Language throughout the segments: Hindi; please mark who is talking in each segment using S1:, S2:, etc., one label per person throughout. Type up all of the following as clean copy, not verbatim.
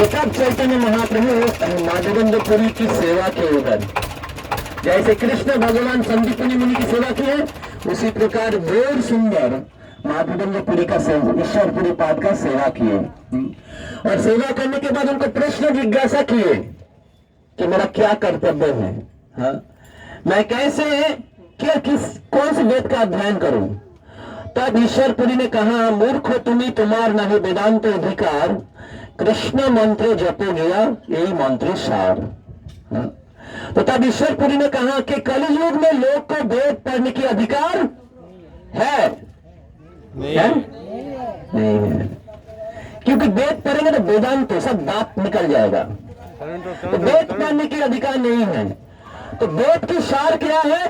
S1: तो तब चैतन्य महाप्रभु माधवेंद्रपुरी की सेवा के उधर, जैसे कृष्ण भगवान संदीपनी मुनि की सेवा की है, उसी प्रकार गौर सुंदर माधवेंद्रपुरी का सेवा, ईश्वरपुरी पाद का सेवा किए। और सेवा करने के बाद उनको प्रश्न जिज्ञासा किए कि मेरा क्या कर्तव्य है, हाँ? मैं कैसे क्या कौन से वेद का अध्ययन करूं? तब ईश्वरपुरी ने कहा, मूर्ख हो तुम्हें, तुम्हार नहीं वेदांत अधिकार, कृष्ण मंत्र जपो गया यही मंत्र सार। हाँ? तो तब ईश्वरपुरी ने कहा कि कलयुग में लोग को वेद पढ़ने की अधिकार है? नहीं है, क्योंकि वेद पढ़ेंगे तो वेदांत तो सब बात निकल जाएगा, तो वेद पढ़ने की अधिकार नहीं है। तो वेद की सार क्या है?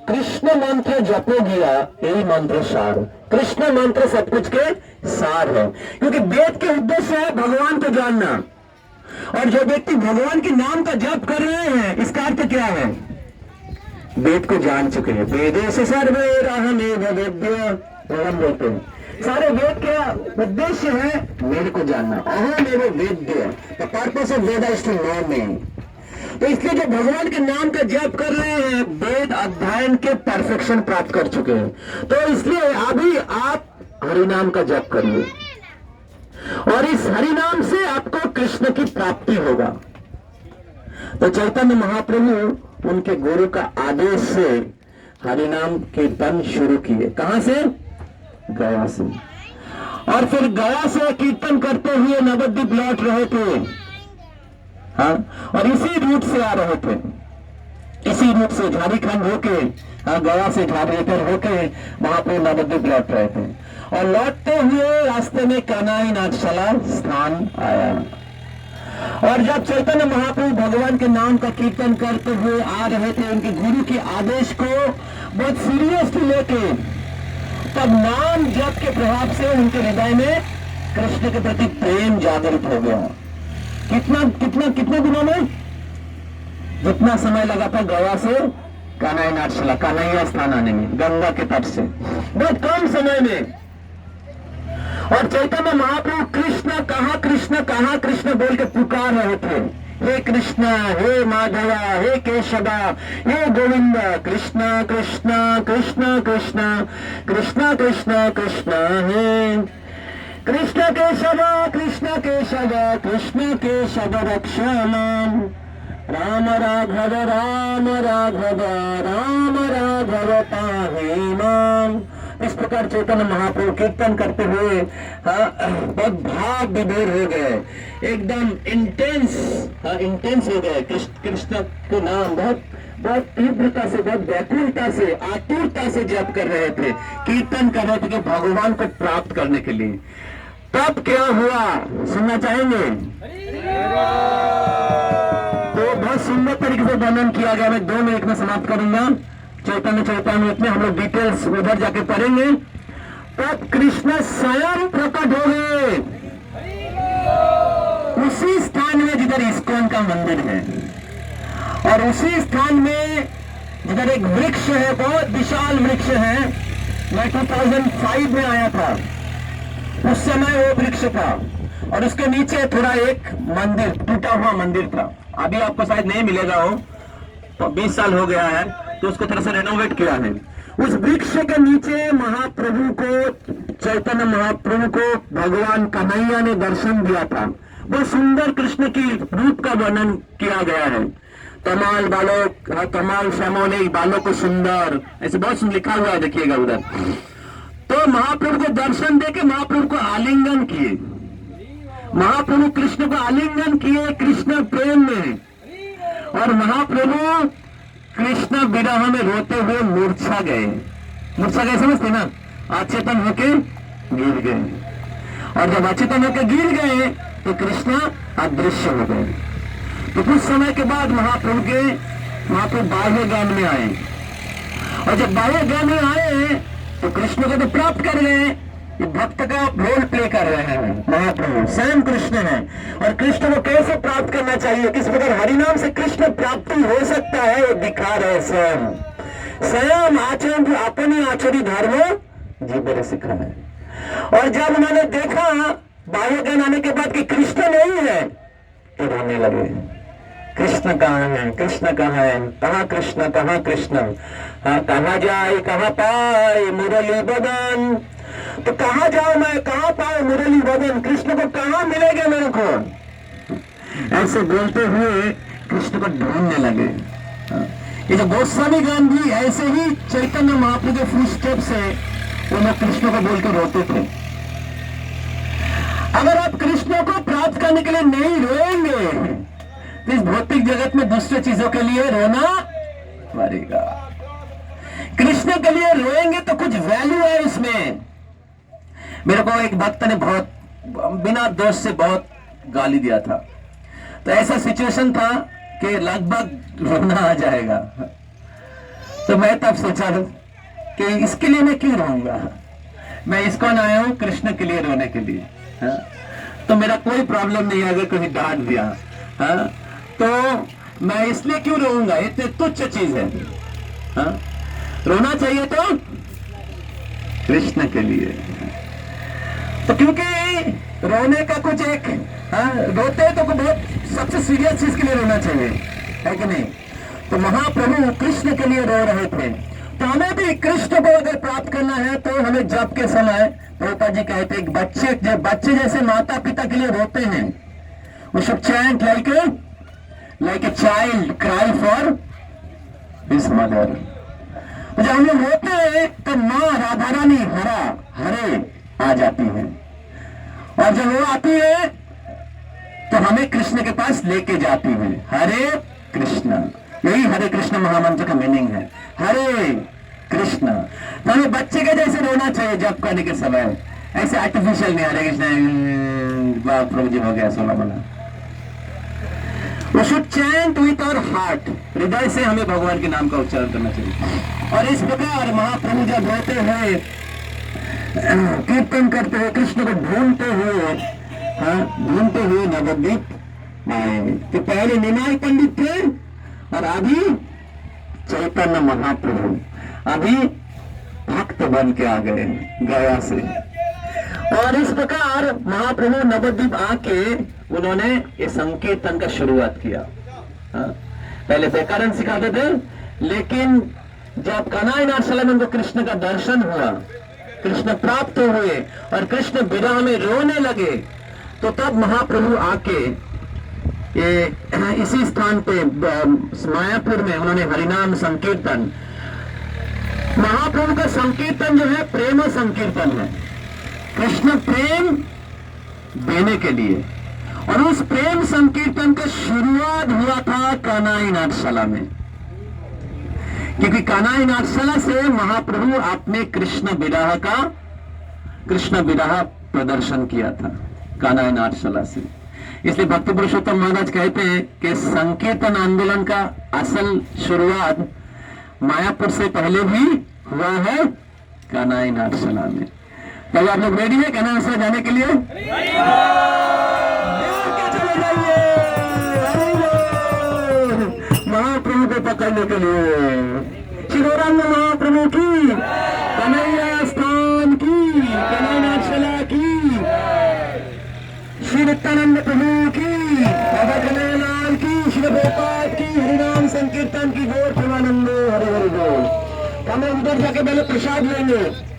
S1: कृष्ण मंत्र जपो गया यही मंत्र सार। कृष्ण मंत्र सब कुछ के सार है, क्योंकि वेद के उद्देश्य है भगवान को जानना। और जो व्यक्ति भगवान के नाम का जप कर रहे हैं, इसका अर्थ क्या है? वेद को जान चुके हैं। वेदे से सर्वे राहमेव वेद्य, भगवान बोलते हैं सारे वेद का उद्देश्य है वेद को जानना। अहमेव वेद्य, the purpose of Veda is to know me. तो इसलिए जो भगवान के नाम का जप कर रहे हैं, वेद अध्ययन के परफेक्शन प्राप्त कर चुके हैं। तो इसलिए अभी आप हरिनाम का जप करिए, और इस हरिनाम से आपको कृष्ण की प्राप्ति होगा। तो चैतन्य महाप्रभु उनके गुरु का आदेश से हरिनाम कीर्तन शुरू किए। कहां से? गया से। और फिर गया से कीर्तन करते हुए नवद्वीप लौट रहे थे, हाँ? और इसी रूट से आ रहे थे, इसी रूट से झारखंड होके, हाँ, गया से झारखंड होके महाप्रभु नवद्वीप लौट रहे थे। और लौटते हुए रास्ते में कनाई नाथशाला स्थान आया। और जब चैतन्य महाप्रभु भगवान के नाम का कीर्तन करते हुए आ रहे थे, उनके गुरु के आदेश को बहुत सीरियसली लेके, तब नाम जप के प्रभाव से उनके हृदय में कृष्ण के प्रति प्रेम जागृत हो गया। कितने दिनों में? जितना समय लगा था गया से कनाई नाथशाला, कन्हैया स्थान आने में, गंगा के तट से, बहुत कम समय में। और चैतन्य महाप्रभु कृष्ण कहाँ कृष्ण बोल के पुकार रहे थे। हे कृष्ण, हे माधवा, हे केशवा, हे गोविंद, कृष्ण कृष्ण कृष्ण कृष्ण कृष्ण कृष्ण कृष्ण, हे कृष्ण केशव कृष्ण केशव कृष्ण केशव रक्ष माम, राम राघव राम राघव राम राघव पाहि माम। इस प्रकार चैतन्य महाप्रभु कीर्तन करते हुए, हाँ, बहुत भाव विभोर हो गए, एकदम इंटेंस हो गए। कृष्ण के नाम बहुत तीव्रता से, बहुत व्याकुलता से, आतुरता से जप कर रहे थे, कीर्तन कर रहे थे कि भगवान को प्राप्त करने के लिए। तब क्या हुआ सुनना चाहेंगे? तो बहुत सुंदर तरीके से वर्णन किया गया। मैं 2 मिनट में समाप्त करूंगा। चैतन्य चैतन्य में हम लोग डिटेल्स उधर जाके पढ़ेंगे। तब कृष्ण स्वयं प्रकट हो गए उसी स्थान में जिधर इस्कॉन का मंदिर है, और उसी स्थान में जिधर एक वृक्ष है, बहुत विशाल वृक्ष है। मैं 2005 में आया था, उस समय वो वृक्ष था, और उसके नीचे थोड़ा एक मंदिर, टूटा हुआ मंदिर था। अभी आपको शायद नहीं मिलेगा, हो तो 20 साल हो गया है, तो उसको थोड़ा सा रेनोवेट किया है। उस वृक्ष के नीचे महाप्रभु को, चैतन्य महाप्रभु को भगवान कन्हैया ने दर्शन दिया था। बहुत सुंदर कृष्ण की रूप का वर्णन किया गया है। कमाल बालों, कमाल श्यामोले बालों को सुंदर, ऐसे बहुत लिखा हुआ है, देखिएगा उधर। तो महाप्रभु को दर्शन देके महाप्रभु को आलिंगन किए, महाप्रभु कृष्ण को आलिंगन किए कृष्ण प्रेम में। और महाप्रभु कृष्ण विरह में रोते हुए मूर्छा गए। मूर्छा गए समझते ना? अचेतन होके गिर गए। और जब अचेतन होके गिर गए तो कृष्ण अदृश्य हो गए। तो कुछ समय के बाद महाप्रभु बाह्य ज्ञान में आए, और जब बाह्य ज्ञान में आए तो कृष्ण को तो प्राप्त कर गए। ये भक्त का रोल प्ले कर रहे हैं महाप्रभु, स्वयं कृष्ण है। और कृष्ण को कैसे प्राप्त करना चाहिए, किस प्रकार हरिनाम से कृष्ण प्राप्ति हो सकता है, वो दिखा रहे स्वयं आचरण, अपनी आचरी धर्म जीवन सिखा है। और जब उन्होंने देखा बाह्य ज्ञान आने के बाद कि कृष्ण नहीं है, तो रोने लगे, कृष्ण कहाँ है, कृष्ण कहाँ है, कहाँ कृष्ण, कहाँ कृष्ण, हाँ कहाँ जाए कहाँ पाए मुरली बदन, तो कहाँ जाऊं मैं, कहाँ पाए मुरली बदन, कृष्ण को कहाँ मिलेगा मेरे को, ऐसे बोलते हुए कृष्ण को ढूंढने लगे। ये जो गोस्वामी गांधी ऐसे ही चैतन्य महाप्रभु के फुटस्टेप से वो लोग कृष्ण को बोल के रोते थे। अगर आप कृष्ण को प्राप्त करने के लिए नहीं रोएंगे तो इस भौतिक जगत में दूसरे चीजों के लिए रोना पड़ेगा। कृष्ण के लिए रोएंगे तो कुछ वैल्यू है इसमें। मेरे को एक भक्त ने बहुत बिना दोष से बहुत गाली दिया था, तो ऐसा सिचुएशन था कि लगभग रोना आ जाएगा। तो मैं तब सोचा कि इसके लिए मैं क्यों रोऊंगा, मैं इसको आया हूं कृष्ण के लिए रोने के लिए। हाँ? तो मेरा कोई प्रॉब्लम नहीं है अगर कोई डांट दिया, हाँ? तो मैं इसलिए क्यों रोऊंगा, इतने तुच्छ चीज है। हाँ? रोना चाहिए तो कृष्ण के लिए, तो क्योंकि रोने का कुछ एक, हाँ, रोते हैं तो बहुत सबसे सीरियस चीज के लिए रोना चाहिए, है कि नहीं। तो महाप्रभु कृष्ण के लिए रो रहे थे। तो हमें भी कृष्ण को अगर प्राप्त करना है तो हमें जप के समय प्रभुपाद जी कहते हैं बच्चे जैसे माता पिता के लिए रोते हैं, वो should chant like a child cry for his mother. जब हम लोग रोते हैं तो माँ राधा रानी हरे आ जाती है, और जब वो आती है तो हमें कृष्ण के पास लेके जाती है। हरे कृष्ण, यही हरे कृष्ण महामंत्र का मीनिंग है, हरे कृष्ण। तो हमें बच्चे के जैसे रोना चाहिए जप करने के समय, ऐसे आर्टिफिशियल नहीं, हरे कृष्ण प्रभु जी हो गया सोना बना। We should chant with our heart, हृदय से हमें भगवान के नाम का उच्चारण करना चाहिए। और इस प्रकार महाप्रभु जब रोते हुए कीर्तन करते हुए कृष्ण को ढूंढते हुए नवद्वीप आए। तो पहले निमाई पंडित थे और अभी चैतन्य महाप्रभु, अभी भक्त बन के आ गए गया से। और इस प्रकार महाप्रभु नवद्वीप आके उन्होंने ये संकीर्तन का शुरुआत किया। पहले व्याकरण सिखाते थे, लेकिन जब कान्हाई नाथशाला में उनको कृष्ण का दर्शन हुआ, कृष्ण प्राप्त हुए और कृष्ण विरह में रोने लगे, तो तब महाप्रभु आके ये इसी स्थान पे मायापुर में उन्होंने हरिनाम संकीर्तन, महाप्रभु का संकीर्तन जो है प्रेम संकीर्तन है। कृष्ण प्रेम देने के लिए, और उस प्रेम संकीर्तन का शुरुआत हुआ था कान्हाई नाथशाला में, क्योंकि कान्हाई नाथशाला से महाप्रभु अपने कृष्ण विरह प्रदर्शन किया था कान्हाई नाथशाला से। इसलिए भक्ति पुरुषोत्तम महाराज कहते हैं कि संकीर्तन आंदोलन का असल शुरुआत मायापुर से पहले भी हुआ है कान्हाई नाथशाला में। तो आप लोग रेडी है कान्हाई नाथशाला जाने के लिए? चले जाइए महाप्रभु को पकड़ने के लिए। शिवरंग महाप्रभु की, कन्हैया स्थान की, कान्हाई नाथशाला की, श्री नित्यानंद प्रभु की, बाबा कन्हैयालाल की, श्री प्रभुपाद की, हरिनाम संकीर्तन की, गौर प्रेमानंद हरि हरि बोल। हम लोग उधर जाके पहले प्रसाद लेंगे।